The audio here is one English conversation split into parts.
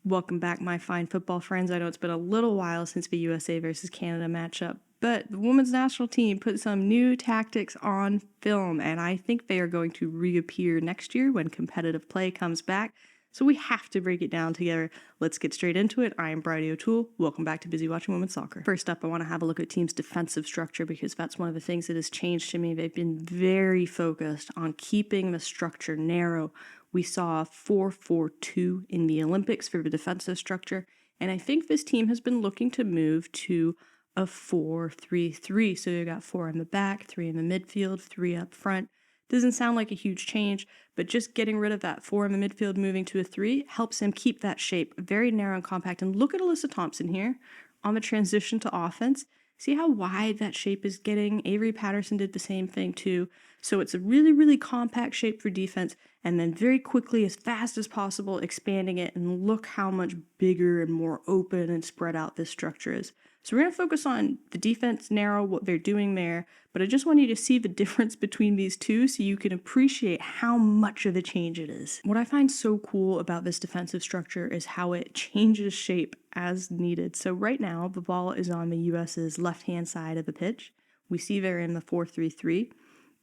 Welcome back, my fine football friends. I know it's been a little while since the USA versus Canada matchup, but the women's national team put some new tactics on film, and I think they are going to reappear next year when competitive play comes back. So we have to break it down together. Let's get straight into it. I am Bridie O'Toole. Welcome back to Busy Watching Women's Soccer. First up, I want to have a look at team's defensive structure because that's one of the things that has changed to me. They've been very focused on keeping the structure narrow. We saw 4-4-2 in the Olympics for the defensive structure, and I think this team has been looking to move to a 4-3-3. So you got 4 in the back, 3 in the midfield, 3 up front. Doesn't sound like a huge change, but just getting rid of that 4 in the midfield, moving to a 3, helps him keep that shape very narrow and compact. And look at Alyssa Thompson here on the transition to offense. See how wide that shape is getting? Avery Patterson did the same thing too. So it's a really, really compact shape for defense, and then very quickly, as fast as possible, expanding it, and look how much bigger and more open and spread out this structure is. So we're going to focus on the defense narrow, what they're doing there, but I just want you to see the difference between these two so you can appreciate how much of a change it is. What I find so cool about this defensive structure is how it changes shape as needed. So right now, the ball is on the US's left-hand side of the pitch. We see they're in the 4-3-3.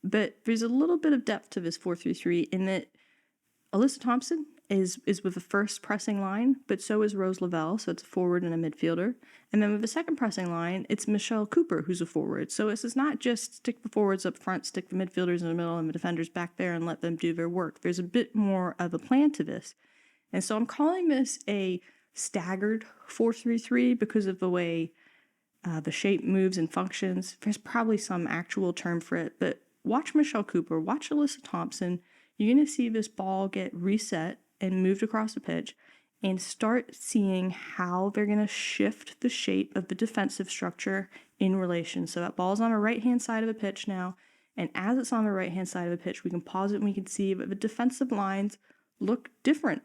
But there's a little bit of depth to this 4-3-3 in that Alyssa Thompson is with the first pressing line, but so is Rose Lavelle, so it's a forward and a midfielder. And then with the second pressing line, it's Michelle Cooper, who's a forward. So this is not just stick the forwards up front, stick the midfielders in the middle, and the defenders back there and let them do their work. There's a bit more of a plan to this. And so I'm calling this a staggered 4-3-3 because of the way the shape moves and functions. There's probably some actual term for it, but watch Michelle Cooper, watch Alyssa Thompson. You're going to see this ball get reset and moved across the pitch and start seeing how they're going to shift the shape of the defensive structure in relation. So that ball's on the right-hand side of the pitch now, and as it's on the right-hand side of the pitch, we can pause it and we can see that the defensive lines look different.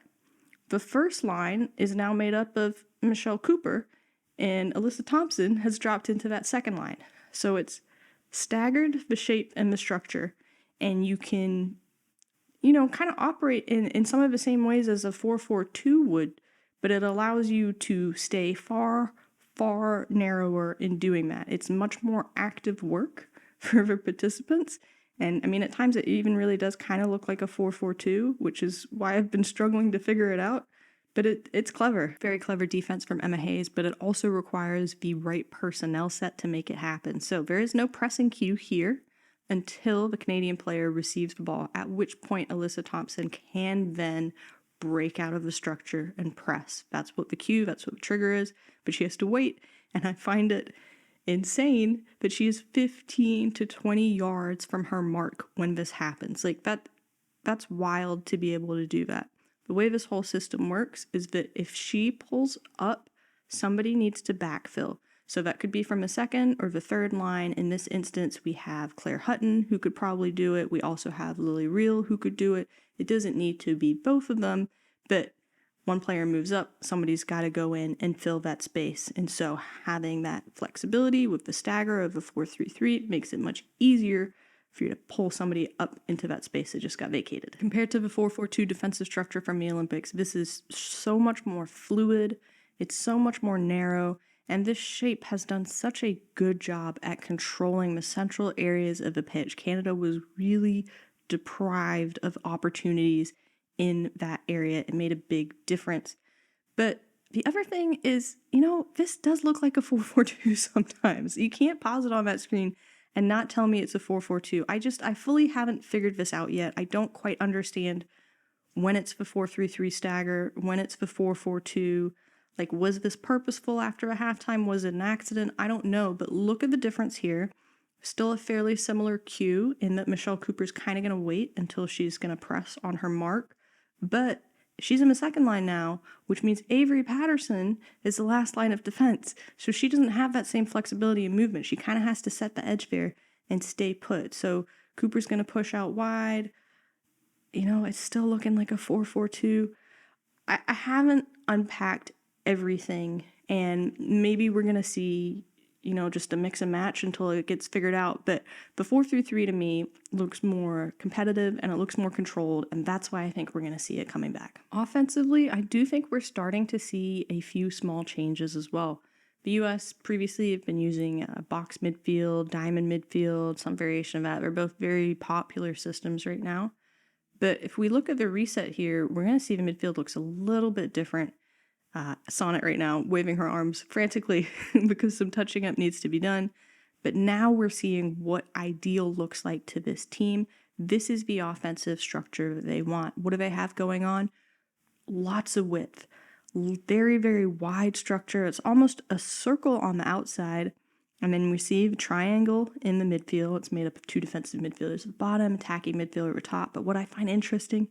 The first line is now made up of Michelle Cooper, and Alyssa Thompson has dropped into that second line. So it's staggered the shape and the structure, and you can, kind of operate in some of the same ways as a 4-4-2 would, but it allows you to stay far, far narrower in doing that. It's much more active work for the participants, and I mean, at times it even really does kind of look like a 4-4-2, which is why I've been struggling to figure it out. But it's clever. Very clever defense from Emma Hayes, but it also requires the right personnel set to make it happen. So there is no pressing cue here until the Canadian player receives the ball, at which point Alyssa Thompson can then break out of the structure and press. That's what the cue, that's what the trigger is, but she has to wait. And I find it insane that she is 15 to 20 yards from her mark when this happens. Like that's wild to be able to do that. The way this whole system works is that if she pulls up, somebody needs to backfill. So that could be from the second or the third line. In this instance, we have Claire Hutton, who could probably do it. We also have Lilly Reale, who could do it. It doesn't need to be both of them, but one player moves up, somebody's got to go in and fill that space. And so having that flexibility with the stagger of the 4-3-3 makes it much easier for you to pull somebody up into that space that just got vacated. Compared to the 4-4-2 defensive structure from the Olympics, this is so much more fluid, it's so much more narrow, and this shape has done such a good job at controlling the central areas of the pitch. Canada was really deprived of opportunities in that area. It made a big difference. But the other thing is, this does look like a 4-4-2 sometimes. You can't pause it on that screen and not tell me it's a 4-4-2. I fully haven't figured this out yet. I don't quite understand when it's the 4-3-3 stagger, when it's the 4-4-2. Like, was this purposeful after a halftime? Was it an accident? I don't know, but look at the difference here. Still a fairly similar cue in that Michelle Cooper's kind of going to wait until she's going to press on her mark, but she's in the second line now, which means Avery Patterson is the last line of defense. So she doesn't have that same flexibility and movement. She kind of has to set the edge there and stay put. So Cooper's going to push out wide. It's still looking like a 4-4-2. I haven't unpacked everything, and maybe we're going to see, just a mix and match until it gets figured out. But the 4-3-3 to me looks more competitive and it looks more controlled, and that's why I think we're going to see it coming back. Offensively, I do think we're starting to see a few small changes as well. The U.S. previously have been using box midfield, diamond midfield, some variation of that. They're both very popular systems right now. But if we look at the reset here, we're going to see the midfield looks a little bit different. Sonnet right now waving her arms frantically because some touching up needs to be done. But now we're seeing what ideal looks like to this team. This is the offensive structure that they want. What do they have going on? Lots of width. Very, very wide structure. It's almost a circle on the outside. And then we see the triangle in the midfield. It's made up of two defensive midfielders at the bottom, attacking midfielder at the top. But what I find interesting,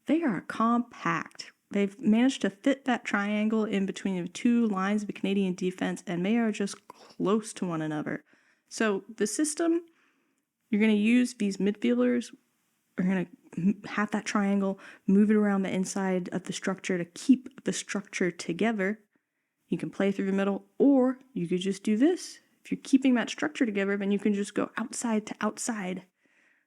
they are compact. They've managed to fit that triangle in between the two lines of the Canadian defense, and they are just close to one another. So the system, you're going to use these midfielders, are going to have that triangle, move it around the inside of the structure to keep the structure together. You can play through the middle, or you could just do this. If you're keeping that structure together, then you can just go outside to outside.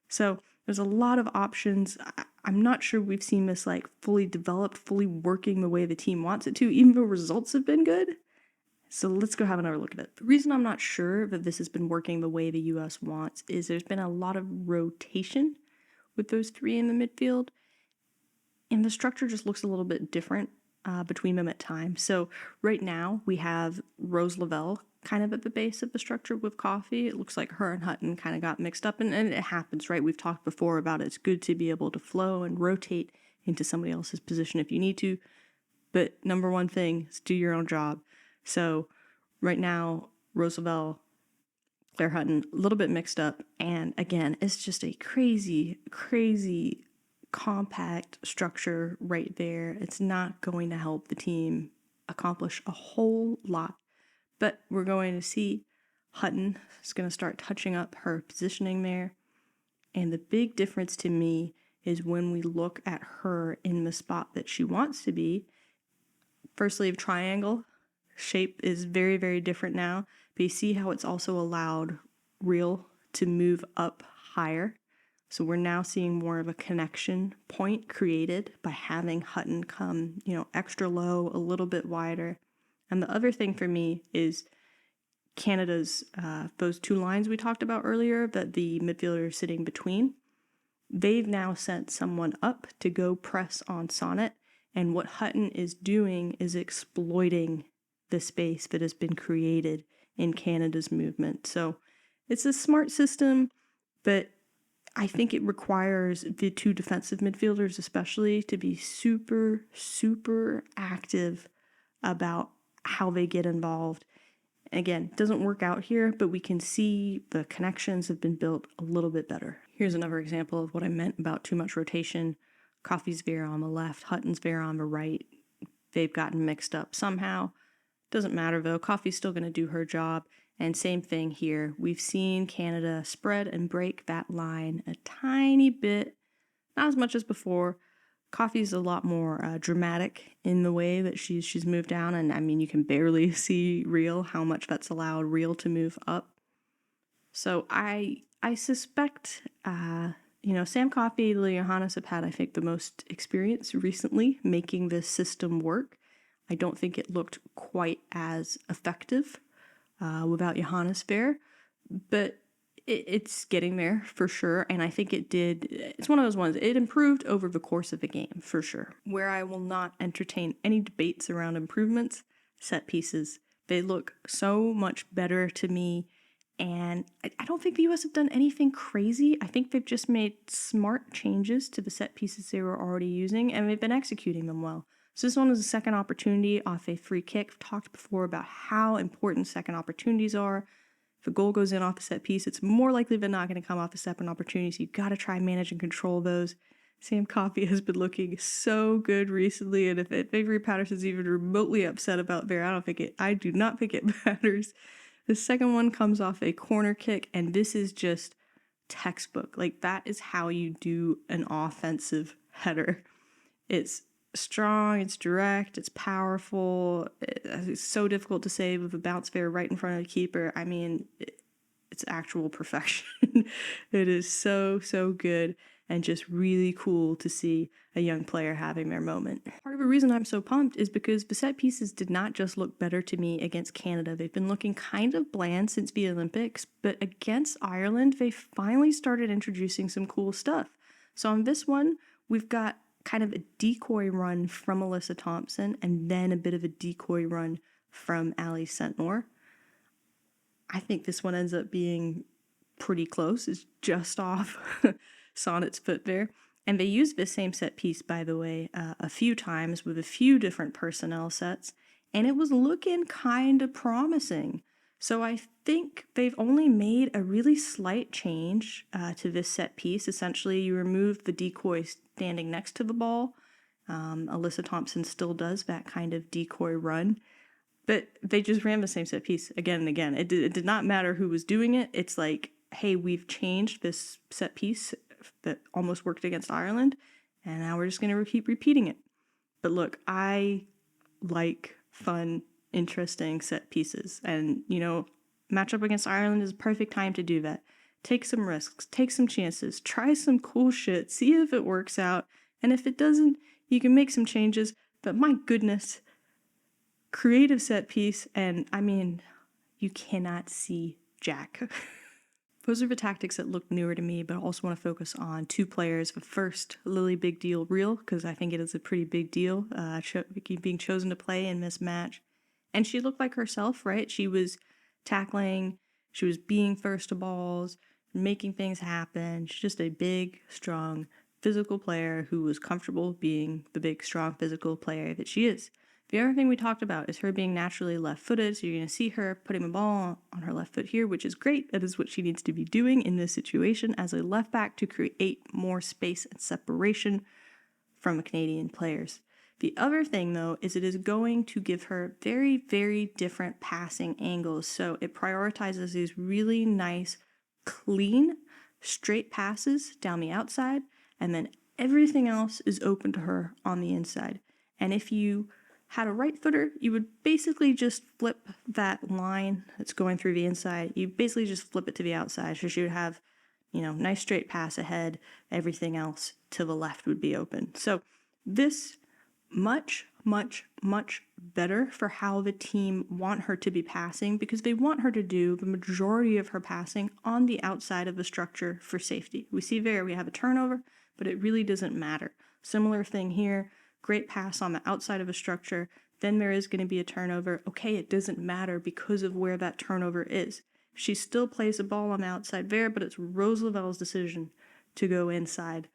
So there's a lot of options. I'm not sure we've seen this like fully developed, fully working the way the team wants it to, even though results have been good. So let's go have another look at it. The reason I'm not sure that this has been working the way the U.S. wants is there's been a lot of rotation with those three in the midfield, and the structure just looks a little bit different between them at times. So right now we have Rose Lavelle kind of at the base of the structure with Coffee. It looks like her and Hutton kind of got mixed up, and it happens, right? We've talked before about it's good to be able to flow and rotate into somebody else's position if you need to, but number one thing is do your own job. So right now, Rose Lavelle, Claire Hutton, a little bit mixed up, and again, it's just a crazy, crazy compact structure right there. It's not going to help the team accomplish a whole lot. But we're going to see Hutton is going to start touching up her positioning there. And the big difference to me is when we look at her in the spot that she wants to be. Firstly, triangle shape is very, very different now. But you see how it's also allowed Reale to move up higher. So we're now seeing more of a connection point created by having Hutton come, extra low, a little bit wider. And the other thing for me is Canada's, those two lines we talked about earlier that the midfielder is sitting between. They've now sent someone up to go press on Sonnet. And what Hutton is doing is exploiting the space that has been created in Canada's movement. So it's a smart system, but I think it requires the two defensive midfielders especially to be super, super active about how they get involved. Again, it doesn't work out here, but we can see the connections have been built a little bit better. Here's another example of what I meant about too much rotation. Coffee's Vera on the left, Hutton's Vera on the right. They've gotten mixed up somehow. Doesn't matter though, Coffee's still going to do her job. And same thing here. We've seen Canada spread and break that line a tiny bit, not as much as before. Coffee's a lot more dramatic in the way that she's moved down, and I mean you can barely see Reale how much that's allowed Reale to move up. So I suspect Sam Coffey, Lilly Johannes have had I think the most experience recently making this system work. I don't think it looked quite as effective without Johannes there, but it's getting there for sure, and I think it's one of those ones, it improved over the course of the game, for sure. Where I will not entertain any debates around improvements, set pieces. They look so much better to me, and I don't think the U.S. have done anything crazy. I think they've just made smart changes to the set pieces they were already using, and they've been executing them well. So this one was a second opportunity off a free kick. I've talked before about how important second opportunities are. If a goal goes in off a set piece, it's more likely than not going to come off a second opportunity, so you've got to try and manage and control those. Sam Coffey has been looking so good recently, and if Avery Patterson's even remotely upset about there, I do not think it matters. The second one comes off a corner kick, and this is just textbook. Like, that is how you do an offensive header. It's strong, it's direct, it's powerful, it's so difficult to save with a bounce fair right in front of the keeper. I mean, it's actual perfection. It is so, so good and just really cool to see a young player having their moment. Part of the reason I'm so pumped is because the set pieces did not just look better to me against Canada. They've been looking kind of bland since the Olympics, but against Ireland, they finally started introducing some cool stuff. So on this one, we've got kind of a decoy run from Alyssa Thompson and then a bit of a decoy run from Ali Sentnor. I think this one ends up being pretty close. It's just off Sonnet's foot there. And they used this same set piece, by the way, a few times with a few different personnel sets, and it was looking kind of promising. So I think they've only made a really slight change to this set piece. Essentially, you remove the decoy standing next to the ball. Alyssa Thompson still does that kind of decoy run. But they just ran the same set piece again and again. It did not matter who was doing it. It's like, hey, we've changed this set piece that almost worked against Ireland, and now we're just going to keep repeating it. But look, I like fun, interesting set pieces. And, matchup against Ireland is a perfect time to do that. Take some risks, take some chances, try some cool shit, see if it works out. And if it doesn't, you can make some changes. But my goodness, creative set piece, and I mean, you cannot see jack. Those are the tactics that look newer to me, but I also want to focus on two players. The first, Lilly big deal Reale, because I think it is a pretty big deal being chosen to play in this match. And she looked like herself, right? She was tackling, she was being first to balls, making things happen. She's just a big, strong, physical player who was comfortable being the big, strong, physical player that she is. The other thing we talked about is her being naturally left-footed, so you're going to see her putting the ball on her left foot here, which is great. That is what she needs to be doing in this situation as a left back to create more space and separation from the Canadian players. The other thing, though, is it is going to give her very, very different passing angles. So it prioritizes these really nice, clean, straight passes down the outside, and then everything else is open to her on the inside. And if you had a right footer, you would basically just flip that line that's going through the inside. You basically just flip it to the outside. So she would have, nice straight pass ahead. Everything else to the left would be open. So this much, much, much better for how the team want her to be passing, because they want her to do the majority of her passing on the outside of the structure for safety. We see there we have a turnover, but it really doesn't matter. Similar thing here. Great pass on the outside of a structure, then there is going to be a turnover. Okay, it doesn't matter because of where that turnover is. She still plays the ball on the outside there, but it's Rose Lavelle's decision to go inside.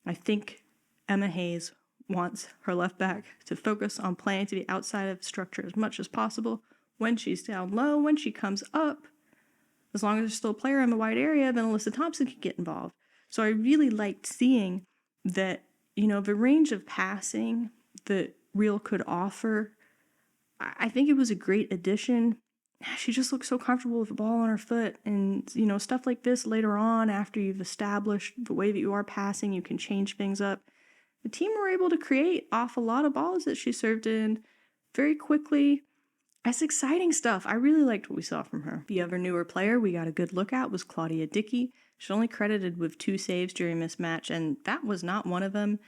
I think Emma Hayes wants her left back to focus on playing to the outside of the structure as much as possible. When she's down low, when she comes up, as long as there's still a player in the wide area, then Alyssa Thompson can get involved. So I really liked seeing that the range of passing that Reale could offer. I think it was a great addition. She just looked so comfortable with the ball on her foot, and stuff like this later on, after you've established the way that you are passing, you can change things up. The team were able to create off a lot of balls that she served in very quickly. That's exciting stuff. I really liked what we saw from her. The other newer player we got a good look at was Claudia Dickey. She's only credited with 2 saves during this match, and that was not one of them.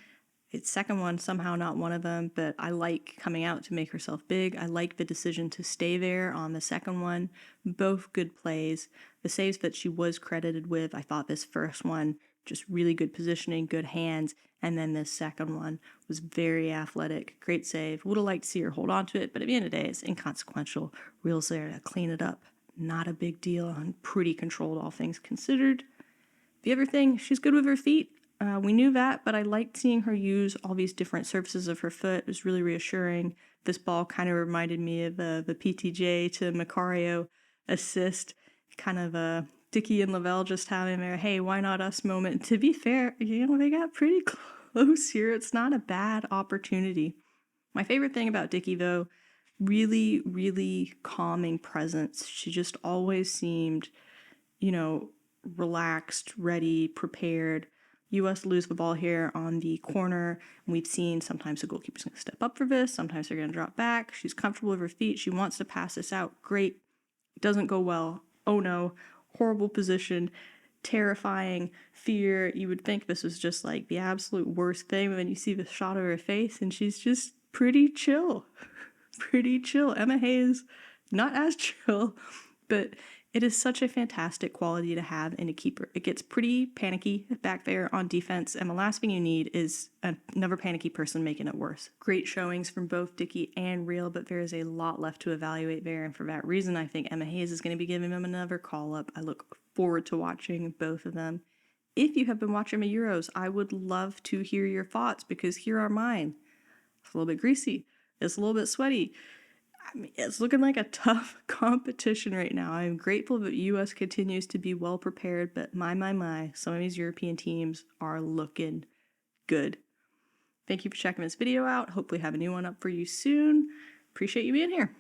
Its second one, somehow not one of them, but I like coming out to make herself big. I like the decision to stay there on the second one. Both good plays. The saves that she was credited with, I thought this first one, just really good positioning, good hands, and then this second one was very athletic. Great save. Would have liked to see her hold on to it, but at the end of the day, it's inconsequential. Reale's there to clean it up. Not a big deal, and pretty controlled, all things considered. The other thing, she's good with her feet. We knew that, but I liked seeing her use all these different surfaces of her foot. It was really reassuring. This ball kind of reminded me of the PTJ to Macario assist, kind of a Dickey and Lavelle just having their, hey, why not us moment. To be fair, they got pretty close here. It's not a bad opportunity. My favorite thing about Dickey, though, really, really calming presence. She just always seemed, relaxed, ready, prepared. US lose the ball here on the corner, and we've seen sometimes the goalkeeper's going to step up for this, sometimes they're going to drop back. She's comfortable with her feet. She wants to pass this out. Great. Doesn't go well. Oh no. Horrible position. Terrifying. Fear. You would think this was just like the absolute worst thing, but then you see the shot of her face, and she's just pretty chill. Pretty chill. Emma Hayes, not as chill, but it is such a fantastic quality to have in a keeper. It gets pretty panicky back there on defense, and the last thing you need is another panicky person making it worse. Great showings from both Dickey and Reale, but there is a lot left to evaluate there, and for that reason, I think Emma Hayes is going to be giving them another call-up. I look forward to watching both of them. If you have been watching my Euros, I would love to hear your thoughts, because here are mine. It's a little bit greasy. It's a little bit sweaty. I mean, it's looking like a tough competition right now. I'm grateful that the U.S. continues to be well prepared, but my, some of these European teams are looking good. Thank you for checking this video out. Hopefully have a new one up for you soon. Appreciate you being here.